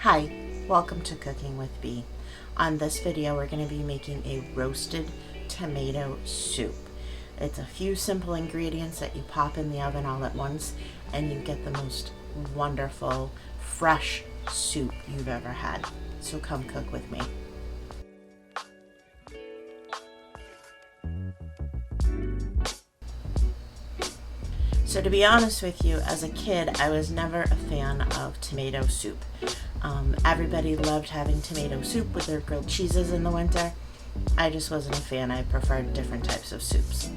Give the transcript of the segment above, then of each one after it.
Hi, welcome to Cooking with Bee. On this video, we're going to be making a roasted tomato soup. It's a few simple ingredients that you pop in the oven all at once, and you get the most wonderful, fresh soup you've ever had. So come cook with me. So to be honest with you, as a kid, I was never a fan of tomato soup. Everybody loved having tomato soup with their grilled cheeses in the winter. I just wasn't a fan. I preferred different types of soups.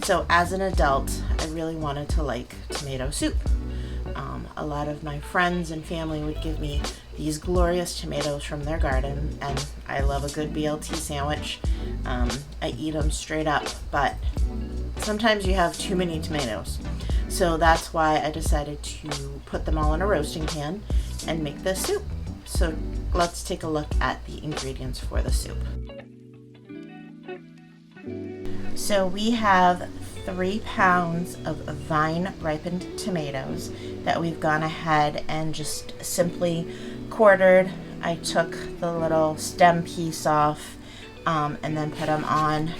So as an adult, I really wanted to like tomato soup. A lot of my friends and family would give me these glorious tomatoes from their garden, and I love a good BLT sandwich. I eat them straight up, but sometimes you have too many tomatoes. So that's why I decided to put them all in a roasting pan and make this soup. So let's take a look at the ingredients for the soup. So we have 3 pounds of vine ripened tomatoes that we've gone ahead and just simply quartered. I took the little stem piece off and then put them on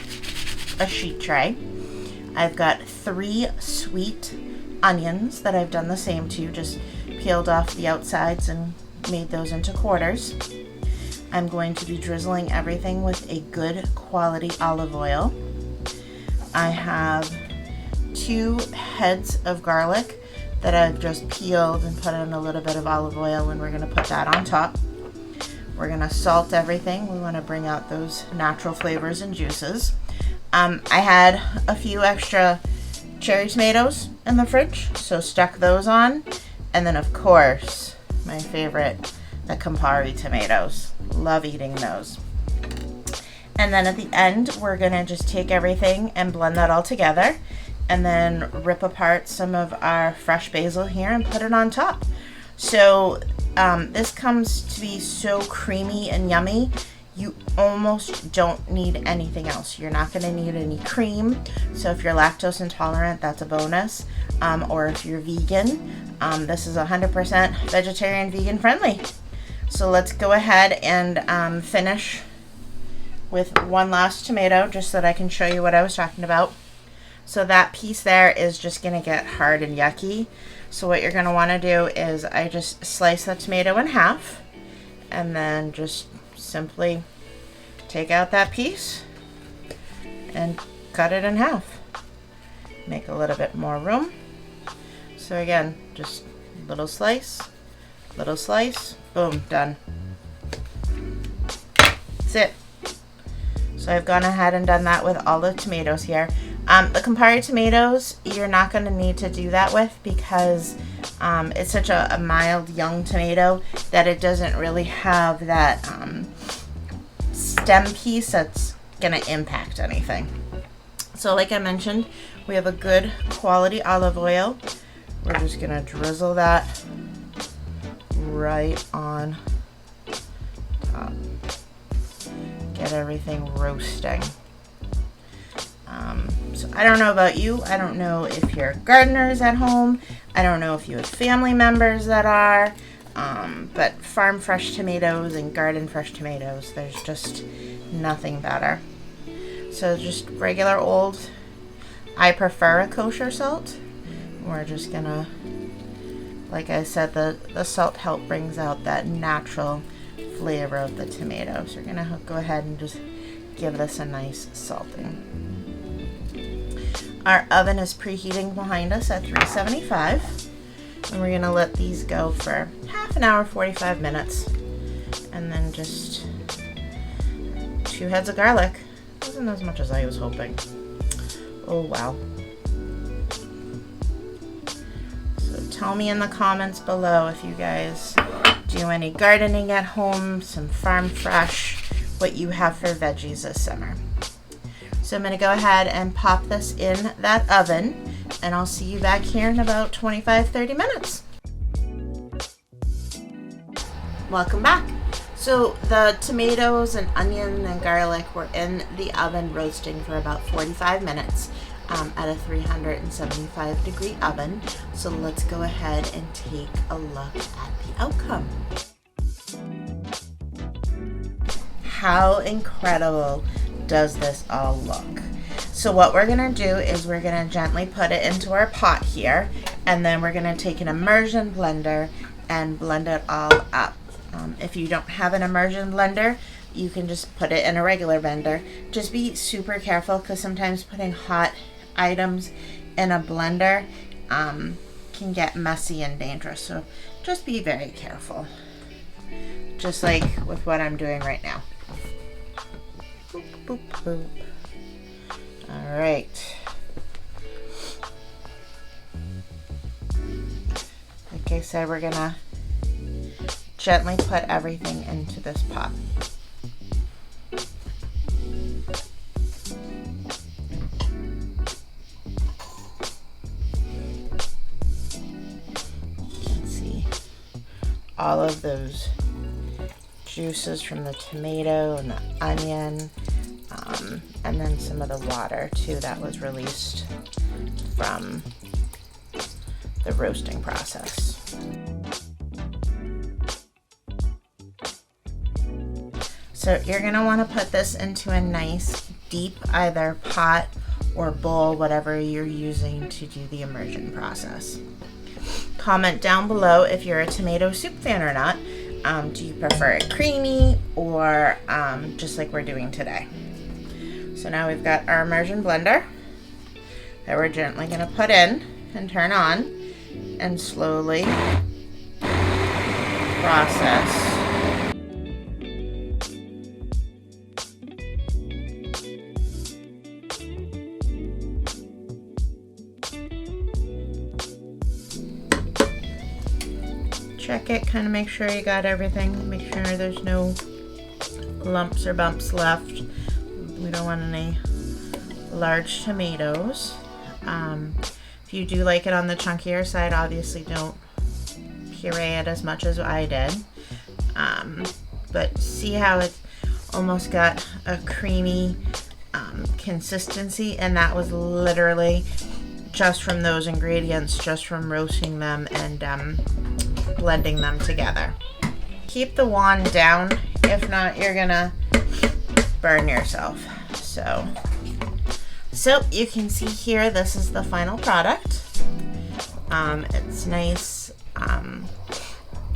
a sheet tray. I've got 3 sweet onions that I've done the same to, just peeled off the outsides and made those into quarters. I'm going to be drizzling everything with a good quality olive oil. I have 2 heads of garlic that I've just peeled and put in a little bit of olive oil, and we're going to put that on top. We're going to salt everything. We want to bring out those natural flavors and juices. I had a few extra cherry tomatoes in the fridge, so stuck those on. And then of course, my favorite, the Campari tomatoes. Love eating those. And then at the end, we're gonna just take everything and blend that all together, and then rip apart some of our fresh basil here and put it on top. So this comes to be so creamy and yummy. You almost don't need anything else. You're not going to need any cream. So if you're lactose intolerant, that's a bonus. Or if you're vegan, this is 100% vegetarian, vegan friendly. So let's go ahead and finish with one last tomato, just so that I can show you what I was talking about. So that piece there is just going to get hard and yucky. So what you're going to want to do is I just slice the tomato in half, and then just simply take out that piece and cut it in half. Make a little bit more room. So again, just little slice, boom, done. That's it. So I've gone ahead and done that with all the tomatoes here. The Campari tomatoes, you're not going to need to do that with, because it's such a mild young tomato that it doesn't really have that stem piece that's going to impact anything. So like I mentioned, we have a good quality olive oil. We're just going to drizzle that right on top. Get everything roasting. So I don't know about you. I don't know if you're gardeners at home. I don't know if you have family members that are. But farm fresh tomatoes and garden fresh tomatoes, there's just nothing better. So just regular old, I prefer a kosher salt. We're just gonna, like I said, the salt help brings out that natural flavor of the tomato. So we're gonna go ahead and just give this a nice salting. Our oven is preheating behind us at 375, and we're going to let these go for half an hour, 45 minutes, and then just 2 heads of garlic. Wasn't as much as I was hoping. Oh wow. So tell me in the comments below if you guys do any gardening at home, some farm fresh, what you have for veggies this summer. So I'm going to go ahead and pop this in that oven, and I'll see you back here in about 25-30 minutes. Welcome back. So the tomatoes and onion and garlic were in the oven roasting for about 45 minutes at a 375 degree oven. So let's go ahead and take a look at the outcome. how incredible does this all look? So what we're gonna do is we're gonna gently put it into our pot here, and then we're gonna take an immersion blender and blend it all up. If you don't have an immersion blender, you can just put it in a regular blender. Just be super careful, because sometimes putting hot items in a blender can get messy and dangerous. So just be very careful. Just like with what I'm doing right now. Boop, boop, boop. All right. Like I said, we're gonna gently put everything into this pot. You can see all of those juices from the tomato and the onion, and then some of the water too that was released from the roasting process. So you're gonna wanna put this into a nice deep either pot or bowl, whatever you're using to do the immersion process. Comment down below if you're a tomato soup fan or not. Do you prefer it creamy or just like we're doing today? So now we've got our immersion blender that we're gently gonna put in and turn on and slowly process. Check it, kind of make sure you got everything. Make sure there's no lumps or bumps left. We don't want any large tomatoes. If you do like it on the chunkier side, obviously don't puree it as much as I did. But see how it almost got a creamy consistency, and that was literally just from those ingredients, just from roasting them and blending them together. Keep the wand down, if not you're gonna burn yourself. So you can see here, this is the final product. It's nice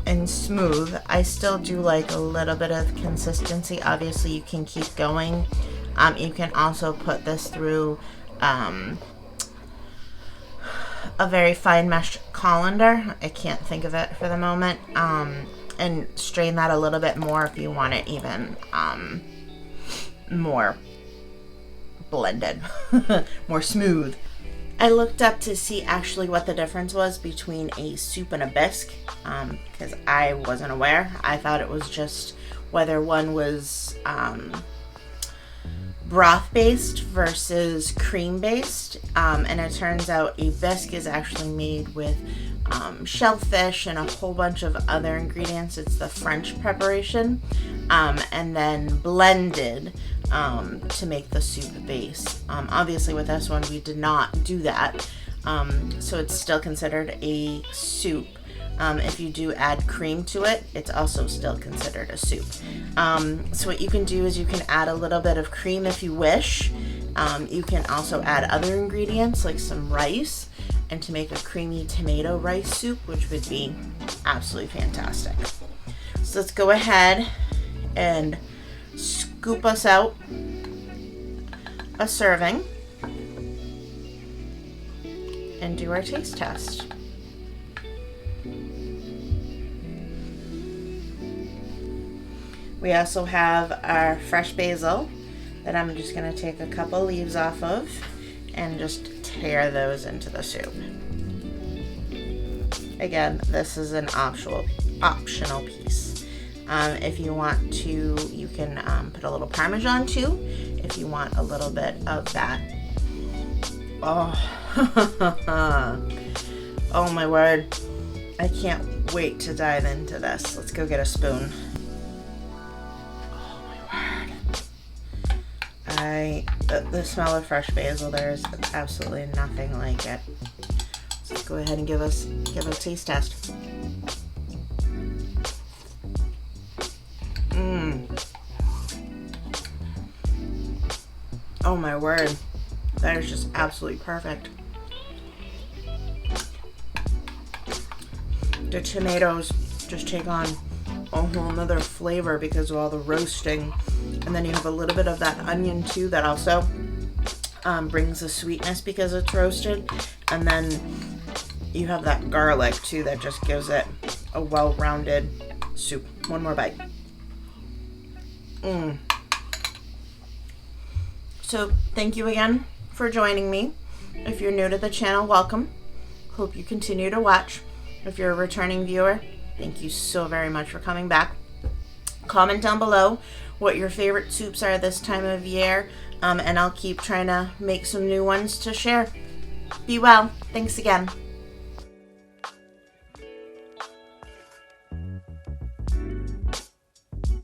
and smooth. I still do like a little bit of consistency. Obviously you can keep going. You can also put this through a very fine mesh colander. I can't think of it for the moment. And strain that a little bit more if you want it even more blended, more smooth. I looked up to see actually what the difference was between a soup and a bisque, because I wasn't aware. I thought it was just whether one was broth based versus cream based, and it turns out a bisque is actually made with shellfish and a whole bunch of other ingredients. It's the French preparation, and then blended to make the soup base. Obviously with this one we did not do that, so it's still considered a soup. If you do add cream to it, it's also still considered a soup. So what you can do is you can add a little bit of cream if you wish. You can also add other ingredients like some rice, and to make a creamy tomato rice soup, which would be absolutely fantastic. So let's go ahead and scoop us out a serving and do our taste test. We also have our fresh basil that I'm just going to take a couple leaves off of and just tear those into the soup. Again, this is an optional piece. If you want to, you can put a little Parmesan too, if you want a little bit of that. Oh, oh my word. I can't wait to dive into this. Let's go get a spoon. The smell of fresh basil, there's absolutely nothing like it. So let's go ahead and give it a taste test. Oh my word. That is just absolutely perfect. The tomatoes just take on a whole nother flavor because of all the roasting. And then you have a little bit of that onion too that also brings the sweetness because it's roasted. And then you have that garlic too that just gives it a well-rounded soup. One more bite. So thank you again for joining me. If you're new to the channel, welcome. Hope you continue to watch. If you're a returning viewer, thank you so very much for coming back. Comment down below what your favorite soups are this time of year, and I'll keep trying to make some new ones to share. Be well. Thanks again.